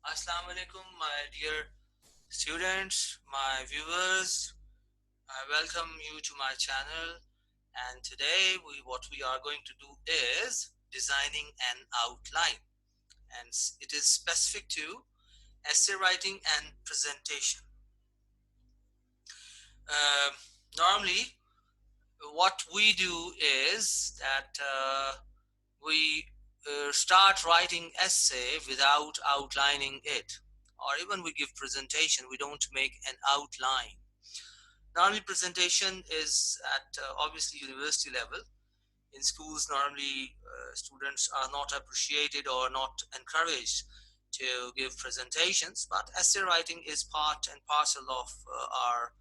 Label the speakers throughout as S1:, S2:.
S1: Assalamu alaikum, my dear students, my viewers. I welcome you to my channel. And today, what we are going to do is designing an outline, and it is specific to essay writing and presentation. Uh, Normally, what we do is that we start writing essay without outlining it, or even we give presentation, we don't make an outline. Normally presentation is at obviously university level. In schools, normally students are not appreciated or not encouraged to give presentations, but essay writing is part and parcel of our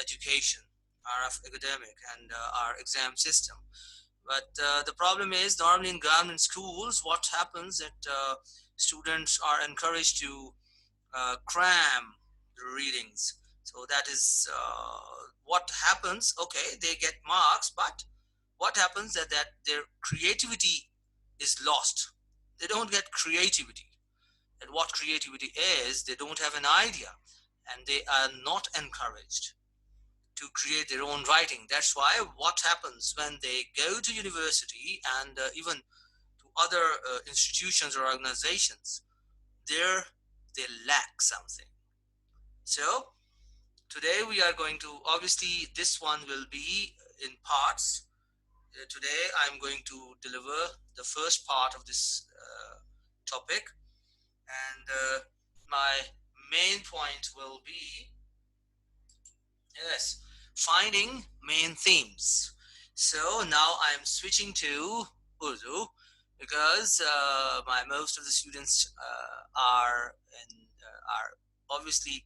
S1: education, our academic and our exam system. But the problem is, normally in government schools, what happens that students are encouraged to cram the readings. So that is what happens. Okay, they get marks, but what happens that their creativity is lost. They don't get creativity. And what creativity is, they don't have an idea, and they are not encouraged to create their own writing. That's why what happens when they go to university and even to other institutions or organizations, there they lack something. So today we are going to, obviously this one will be in parts. Today I'm going to deliver the first part of this topic, and my main point will be, yes, finding main themes. So now I'm switching to Urdu because my most of the students are obviously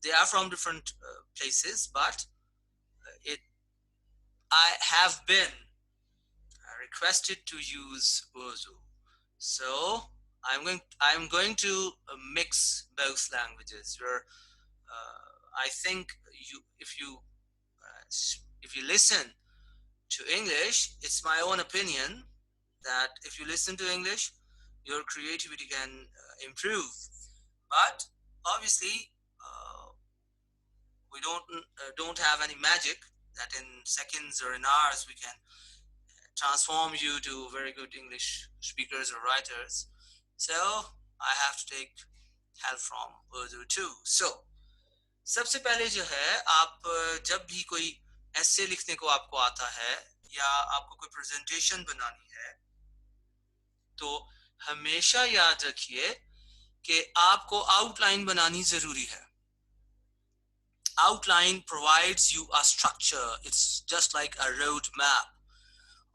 S1: they are from different places, but it I have been requested to use Urdu. So I'm going to mix both languages. Where I think you if you listen to English, it's my own opinion that if you listen to English, your creativity can improve. But obviously, we don't have any magic that in seconds or in hours we can transform you to very good English speakers or writers. So I have to take help from Urdu too. So सबसे पहले जो है, आप जब भी कोई ऐसे लिखने को आपको आता है या आपको कोई प्रेजेंटेशन बनानी है, तो हमेशा याद रखिए कि आपको आउटलाइन बनानी जरूरी है. Outline provides you a structure. It's just like a road map,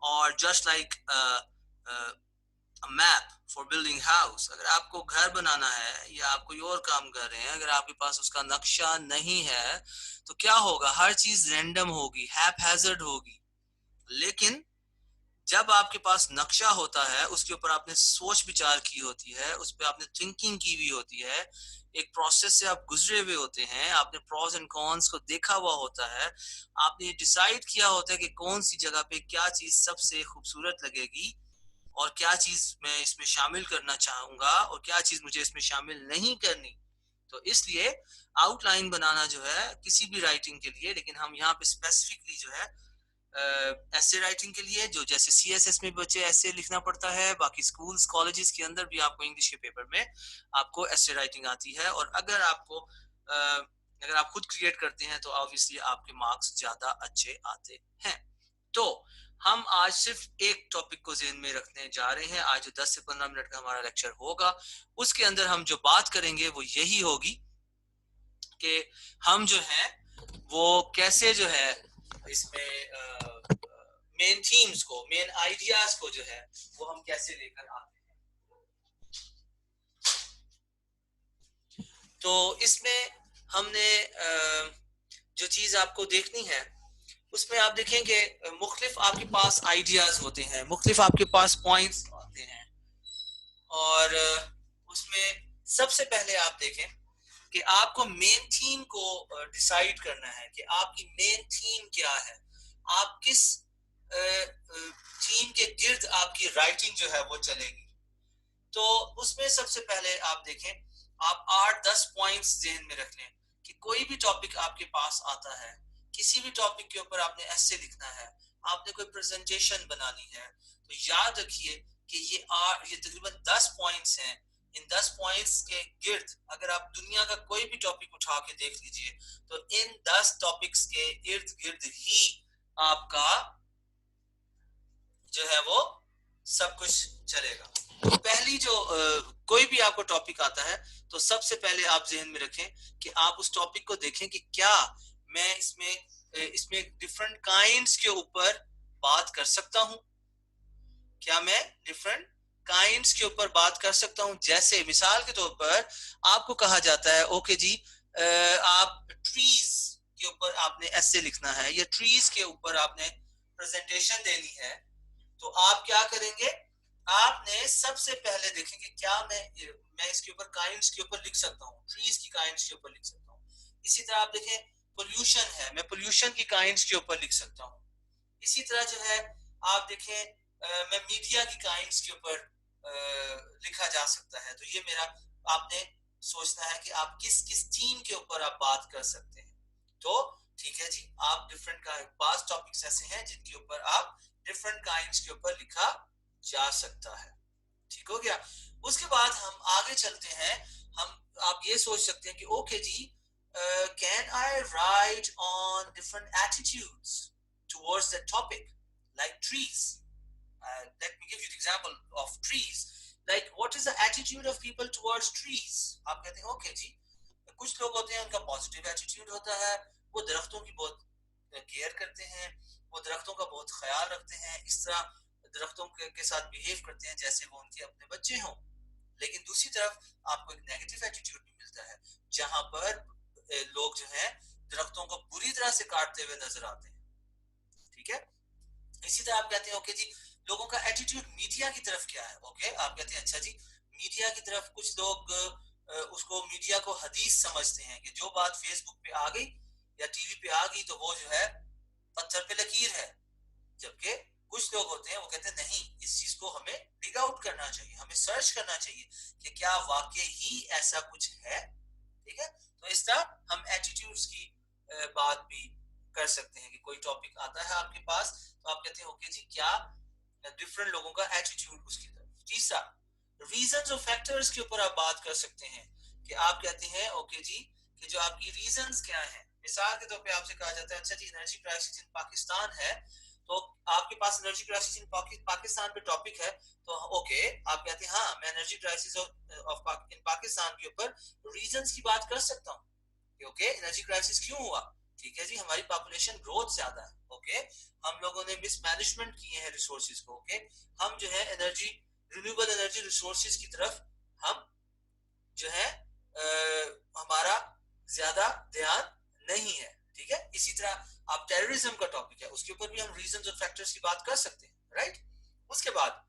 S1: or just like a map for building house. अगर आपको घर बनाना है या आप कोई और काम कर रहे हैं, अगर आपके पास उसका नक्शा नहीं है, तो क्या होगा? हर चीज रैंडम होगी, हैपहैजर्ड होगी. लेकिन जब आपके पास नक्शा होता है, उसके ऊपर आपने सोच विचार की होती है, उस पर आपने थिंकिंग की हुई होती है, एक प्रोसेस से आप गुजरे हुए होते हैं, आपने प्रोज एंड कॉन्स को देखा हुआ होता है, आपने डिसाइड किया होता है कि कौन सी जगह पे क्या चीज सबसे खूबसूरत लगेगी और क्या चीज मैं इसमें शामिल करना चाहूंगा और क्या चीज मुझे इसमें शामिल नहीं करनी. तो इसलिए आउटलाइन बनाना जो है किसी भी राइटिंग के लिए, लेकिन हम यहाँ पे स्पेसिफिकली जो है ऐसे राइटिंग के लिए, जो जैसे सीएसएस में बच्चे ऐसे लिखना पड़ता है, बाकी स्कूल्स कॉलेजेस के अंदर भी आपको इंग्लिश के पेपर में आपको ऐसे राइटिंग आती है. और अगर आप खुद क्रिएट करते हैं तो ऑब्वियसली आपके मार्क्स ज्यादा अच्छे आते हैं. तो हम आज सिर्फ एक टॉपिक को ज़हन में रखने जा रहे हैं. आज जो 10 से 15 मिनट का हमारा लेक्चर होगा, उसके अंदर हम जो बात करेंगे वो यही होगी कि हम जो है वो कैसे जो है इसमें मेन थीम्स को, मेन आइडियाज को जो है वो हम कैसे लेकर आते हैं. तो इसमें हमने जो चीज आपको देखनी है, उसमें आप देखेंगे मुख्तलिफ आपके पास आइडियाज होते हैं, मुख्तलिफ आपके पास पॉइंट्स आते हैं. और उसमें सबसे पहले आप देखें कि आपको मेन थीम को डिसाइड करना है कि आपकी मेन थीम क्या है, आप किस थीम के गिर्द आपकी राइटिंग जो है वो चलेगी. तो उसमें सबसे पहले आप देखें, आप 8-10 पॉइंट्स ध्यान में रख लें कि कोई भी टॉपिक आपके पास आता है, किसी भी टॉपिक के ऊपर आपने एसे लिखना है, आपने कोई प्रेजेंटेशन बनानी है, तो याद रखिए कि ये तकरीबन 10 पॉइंट्स हैं। इन 10 पॉइंट्स के गिर्द अगर आप दुनिया का कोई भी टॉपिक उठा के देख लीजिए, तो इन 10 टॉपिक्स के इर्द गिर्द ही आपका जो है वो सब कुछ चलेगा। तो पहली जो कोई भी आपको टॉपिक आता है, तो सबसे पहले आप जहन में रखें कि आप उस टॉपिक को देखें कि क्या मैं इसमें डिफरेंट काइंड्स के ऊपर बात कर सकता हूं, क्या मैं डिफरेंट काइंड्स के ऊपर बात कर सकता हूं। जैसे मिसाल के तौर पर आपको कहा जाता है ओके जी, आप ट्रीज के ऊपर आपने ऐसे लिखना है या ट्रीज के ऊपर आपने प्रेजेंटेशन देनी है, तो आप क्या करेंगे, आपने सबसे पहले देखेंगे क्या मैं इसके ऊपर काइंड्स के ऊपर लिख सकता हूँ, ट्रीज की काइंड्स के ऊपर लिख सकता हूँ। इसी तरह आप देखें पोल्यूशन है, मैं पोल्यूशन की काइंड्स के ऊपर लिख सकता हूँ। इसी तरह जो है आप देखें मैं मीडिया की काइंड्स के ऊपर लिखा जा सकता है। तो ये मेरा आपने सोचना है कि आप किस किस थीम के ऊपर आप बात कर सकते हैं। तो ठीक है जी, आप डिफरेंट का पांच टॉपिक्स ऐसे हैं जिनके ऊपर आप डिफरेंट काइंड्स के ऊपर लिखा जा सकता है। ठीक हो गया। उसके बाद हम आगे चलते हैं। हम आप ये सोच सकते हैं कि ओके जी, can I write on different attitudes towards that topic, like trees. Let me give you the example of trees. Like, what is the attitude of people towards trees? आप कहते हैं ओके जी, कुछ लोग होते हैं उनका पॉजिटिव एटीट्यूड होता है, वो दरख्तों की बहुत केयर करते हैं, वो दरख्तों का बहुत ख्याल रखते हैं, इस तरह दरख्तों के साथ बिहेव करते हैं जैसे वो उनके अपने बच्चे हों। लेकिन दूसरी तरफ आपको एक नेगेटिव एटीट्यूड भी मिलता है, जहां पर लोग जो है दरख्तों को बुरी तरह से काटते हुए नजर आते हैं। ठीक है। इसी तरह आप कहते हैं ओके जी, लोगों का एटीट्यूड मीडिया की तरफ क्या है। ओके, आप कहते हैं अच्छा जी, मीडिया की तरफ कुछ लोग उसको मीडिया को हदीस समझते हैं कि जो बात फेसबुक पे आ गई या टीवी पे आ गई तो वो जो है पत्थर पे लकीर है। जबकि कुछ लोग होते हैं वो कहते हैं नहीं, इस चीज को हमें डिग आउट करना चाहिए, हमें सर्च करना चाहिए कि क्या वाकई ही ऐसा कुछ है। ठीक है। तो इस तरह हम एटीट्यूड्स की बात भी कर सकते हैं कि कोई टॉपिक आता है आपके पास तो आप कहते हैं ओके जी, क्या डिफरेंट लोगों का एटीट्यूड उसकी तरफ। तीसरा, रीजंस और फैक्टर्स के ऊपर आप बात कर सकते हैं कि आप कहते हैं ओके जी कि जो आपकी रीजंस क्या है। मिसाल के तौर पे आपसे कहा जाता है अच्छा जी, एनर्जी क्राइसिस इन पाकिस्तान है, तो आपके पास एनर्जी क्राइसिस इन पाकिस्तान पे टॉपिक है, तो ओके आप कहते हैं हाँ, मैं एनर्जी क्राइसिस इन पाकिस्तान के ऊपर रीजंस की बात कर सकता हूँ। ओके, एनर्जी क्राइसिस क्यों हुआ। ठीक है जी, हमारी पॉपुलेशन ग्रोथ ज्यादा है। ओके, हम लोगों ने मिसमैनेजमेंट किए हैं रिसोर्सेज को। ओके, हम जो है एनर्जी रिन्यूएबल एनर्जी रिसोर्सेज की तरफ हम जो है हमारा ज्यादा ध्यान नहीं है। ठीक है। इसी तरह आप टेररिज्म का टॉपिक है, उसके ऊपर भी हम रीजंस और फैक्टर्स की बात कर सकते हैं। राइट। उसके बाद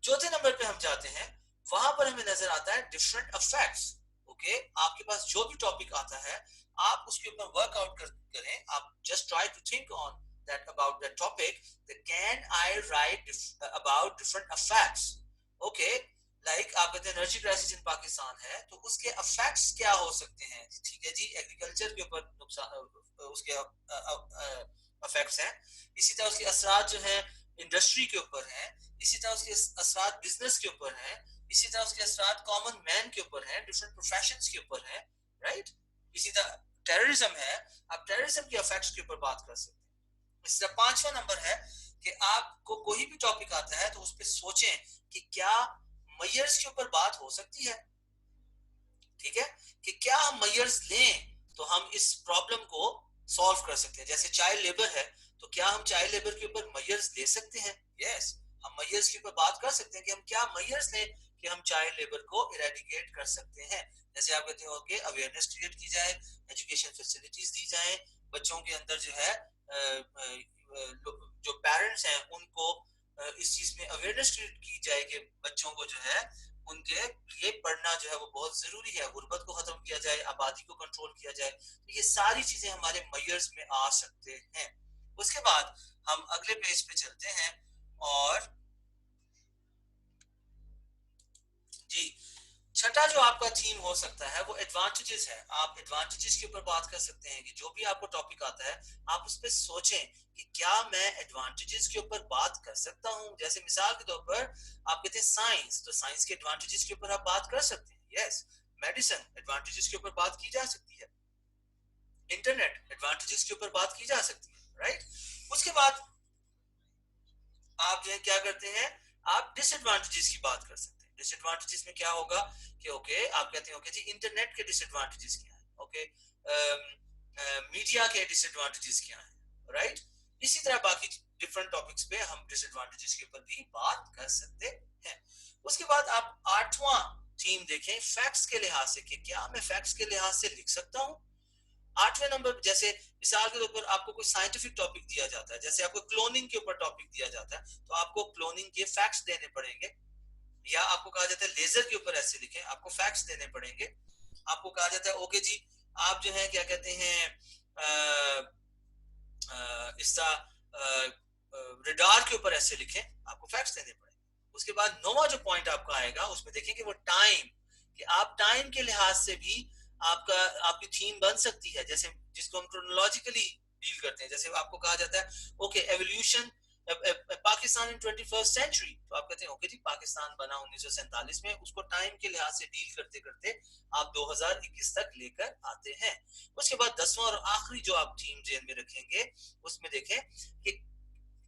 S1: चौथे नंबर पे हम जाते हैं, वहां पर हमें नजर आता है डिफरेंट इफेक्ट्स। ओके, आपके पास जो भी टॉपिक आता है आप उसके ऊपर वर्कआउट करें। आप just try to think on that about that topic, that can I write about different effects. Okay, like आप कहते हैं एनर्जी क्राइसिस इन पाकिस्तान है, तो उसके इफेक्ट्स क्या हो सकते हैं। ठीक है जी, एग्रीकल्चर के ऊपर नुकसान, उसके इफेक्ट्स हैं। इसी तरह उसके असरात जो है इंडस्ट्री के ऊपर हैं। इसी तरह उसके असरात बिजनेस के ऊपर हैं। इसी तरह उसके असरात कॉमन मैन के ऊपर हैं, डिफरेंट प्रोफेशंस के ऊपर हैं। राइट। इसी तरह टेररिज्म है, आप टेररिज्म के इफेक्ट्स के ऊपर बात कर सकते हैं। इसी तरह पांचवा नंबर है कि आपको कोई भी टॉपिक आता है तो उस पर सोचें कि क्या मेयर्स के ऊपर बात हो सकती है। ठीक है, कि क्या हम मेयर्स लें तो हम इस प्रॉब्लम को सॉल्व कर सकते हैं। जैसे चाइल्ड लेबर है, तो क्या हम चाइल्ड लेबर के ऊपर मेयर्स ले सकते हैं। यस, हम मेयर्स के ऊपर बात कर सकते हैं कि हम क्या मेयर्स लें कि हम चाइल्ड लेबर को इरेडिकेट कर सकते हैं। जैसे आप कहते हो कि अवेयरनेस क्रिएट की जाए, एजुकेशन फैसिलिटीज दी जाए, बच्चों के अंदर जो है जो पेरेंट्स हैं उनको इस चीज में अवेयरनेस क्रिएट की जाए कि बच्चों को जो है उनके लिए पढ़ना जो है वो बहुत जरूरी है, गुर्बत को खत्म किया जाए, आबादी को कंट्रोल किया जाए। तो ये सारी चीजें हमारे मेयर्स में आ सकते हैं। उसके बाद हम अगले पेज पे चलते हैं और जी, छठा जो आपका थीम हो सकता है वो एडवांटेजेस है। आप एडवांटेजेस के ऊपर बात कर सकते हैं कि जो भी आपको टॉपिक आता है आप उस पर सोचें कि क्या मैं एडवांटेजेस के ऊपर बात कर सकता हूँ। जैसे मिसाल के तौर पर आप कहते हैं साइंस, तो साइंस के एडवांटेजेस के ऊपर आप बात कर सकते हैं। यस, मेडिसिन एडवांटेजेस के ऊपर बात की जा सकती है, इंटरनेट एडवांटेजेस के ऊपर बात की जा सकती है, राइट। उसके बाद आप जो है क्या करते हैं, आप डिसएडवांटेजेस की बात कर सकते हैं। डिसएडवांटेजेस में क्या होगा कि ओके आप कहते हैं ओके जी इंटरनेट के डिसएडवांटेजेस क्या है, ओके मीडिया के डिसएडवांटेजेस क्या है, राइट। इसी तरह बाकी डिफरेंट टॉपिक्स पे हम डिसएडवांटेजेस के ऊपर भी बात कर सकते हैं। उसके बाद आप आठवां थीम देखें फैक्ट्स के लिहाज से कि क्या मैं फैक्ट्स के लिहाज से लिख सकता हूँ। आठवें नंबर जैसे मिसाल के तौर पर आपको कोई साइंटिफिक टॉपिक दिया जाता है, जैसे आपको क्लोनिंग के ऊपर टॉपिक दिया जाता है तो आपको क्लोनिंग के फैक्ट्स देने पड़ेंगे। या आपको कहा जाता है लेजर के ऊपर ऐसे लिखें, आपको फैक्ट्स देने पड़ेंगे। आपको कहा जाता है ओके जी आप जो है क्या कहते हैं इसका रडार के ऊपर ऐसे लिखें, आपको फैक्ट्स देने पड़ेंगे। उसके बाद नौवां जो पॉइंट आपका आएगा उसमें देखेंगे वो टाइम, कि आप टाइम के लिहाज से भी आपका आपकी थीम बन सकती है, जैसे जिसको हम क्रोनोलॉजिकली डील करते हैं। जैसे आपको कहा जाता है ओके एवोल्यूशन पाकिस्तान इन 21st सेंचुरी, तो आप कहते हैं ओके जी पाकिस्तान बना 1947 में, उसको टाइम के लिहाज से डील करते करते आप 2021 तक लेकर आते हैं। उसके बाद 10वां और आखिरी जो आप थीम जेल में रखेंगे उसमें देखें कि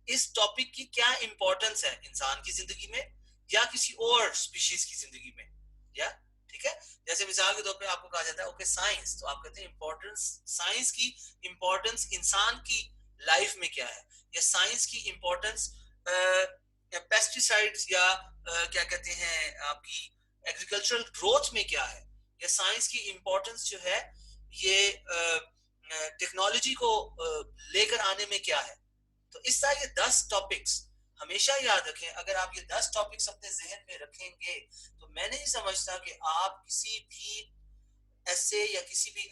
S1: इस टॉपिक की क्या इंपॉर्टेंस है इंसान की जिंदगी में या किसी और स्पीशीज की जिंदगी में, या ठीक है। जैसे मिसाल के तौर पे आपको कहा जाता है ओके साइंस, तो आप कहते हैं इंपॉर्टेंस, साइंस की इंपॉर्टेंस इंसान की लाइफ में क्या है, या साइंस की इंपॉर्टेंस पेस्टिसाइड्स या क्या कहते हैं आपकी एग्रीकल्चरल ग्रोथ में क्या है, या साइंस की इंपॉर्टेंस जो है ये टेक्नोलॉजी को लेकर आने में क्या है। तो इस तरह ये 10 टॉपिक्स हमेशा याद रखें। अगर आप ये 10 टॉपिक्स अपने जहन में रखेंगे तो मैं नहीं समझता कि आप किसी भी ऐसे या किसी भी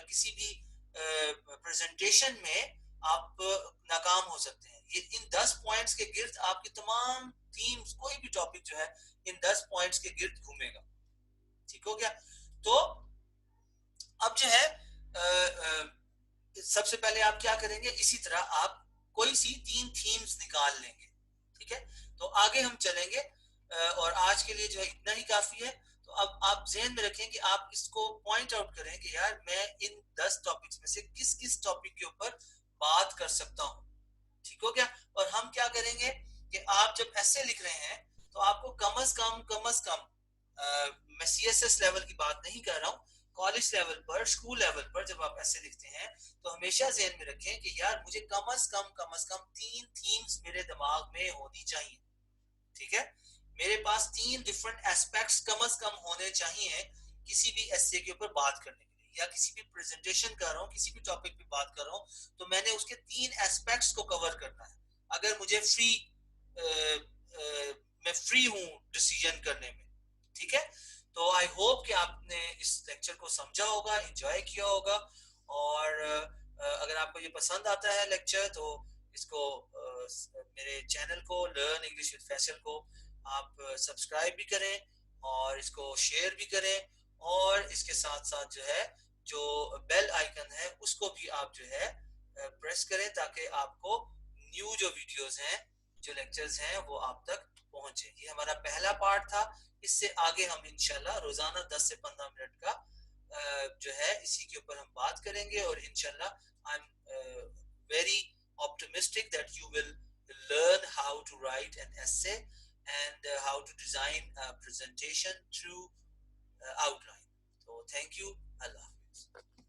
S1: किसी भी प्रेजेंटेशन में आप नाकाम हो सकते हैं। ये इन 10 पॉइंट्स के गिर्द आपकी तमाम थीम्स, कोई भी टॉपिक जो है इन 10 पॉइंट्स के गिर्द घूमेगा। ठीक हो गया। तो अब जो है सबसे पहले आप क्या करेंगे, इसी तरह आप कोई सी 3 थीम्स निकाल लेंगे। ठीक है, तो आगे हम चलेंगे और आज के लिए जो है इतना ही काफी है। तो अब आप जहन में रखें कि आप इसको पॉइंट आउट करें कि यार मैं इन 10 टॉपिक्स में से किस किस टॉपिक के ऊपर बात कर सकता हूँ। ठीक हो गया। और हम क्या करेंगे कि आप जब ऐसे लिख रहे हैं तो आपको कम अज कम मैं सीएसएस लेवल की बात नहीं कर रहा हूँ, कॉलेज लेवल पर स्कूल लेवल पर जब आप ऐसे लिखते हैं तो हमेशा ज़हन में रखें कि यार मुझे कम अज कम 3 थीम्स मेरे दिमाग में होनी चाहिए। ठीक है, मेरे पास 3 डिफरेंट एस्पेक्ट्स कम अज कम होने चाहिए किसी भी एस्से के ऊपर बात करने के लिए, या किसी भी प्रेजेंटेशन कर रहा हूँ किसी भी टॉपिक पे बात कर रहा हूँ तो मैंने उसके 3 एस्पेक्ट्स को कवर करना है। अगर मुझे मैं फ्री हूँ डिसीजन करने में। ठीक है, तो आई होप कि आपने इस लेक्चर को समझा होगा, एंजॉय किया होगा। और अगर आपको ये पसंद आता है लेक्चर तो इसको मेरे चैनल को लर्न इंग्लिश विद फैसल को आप सब्सक्राइब भी करें और इसको शेयर भी करें, और इसके साथ साथ जो है जो बेल आइकन है उसको भी आप जो है प्रेस करें ताकि आपको न्यू जो वीडियोस हैं जो लेक्चर्स हैं वो आप तक पहुंचे। ये हमारा पहला पार्ट था। इससे आगे हम इंशाल्लाह रोजाना 10 से 15 मिनट का जो है इसी के ऊपर हम बात करेंगे, और इंशाल्लाह I am very optimistic that you will learn how to write an essay and how to design a presentation through outline. So thank you. Allah Hafiz.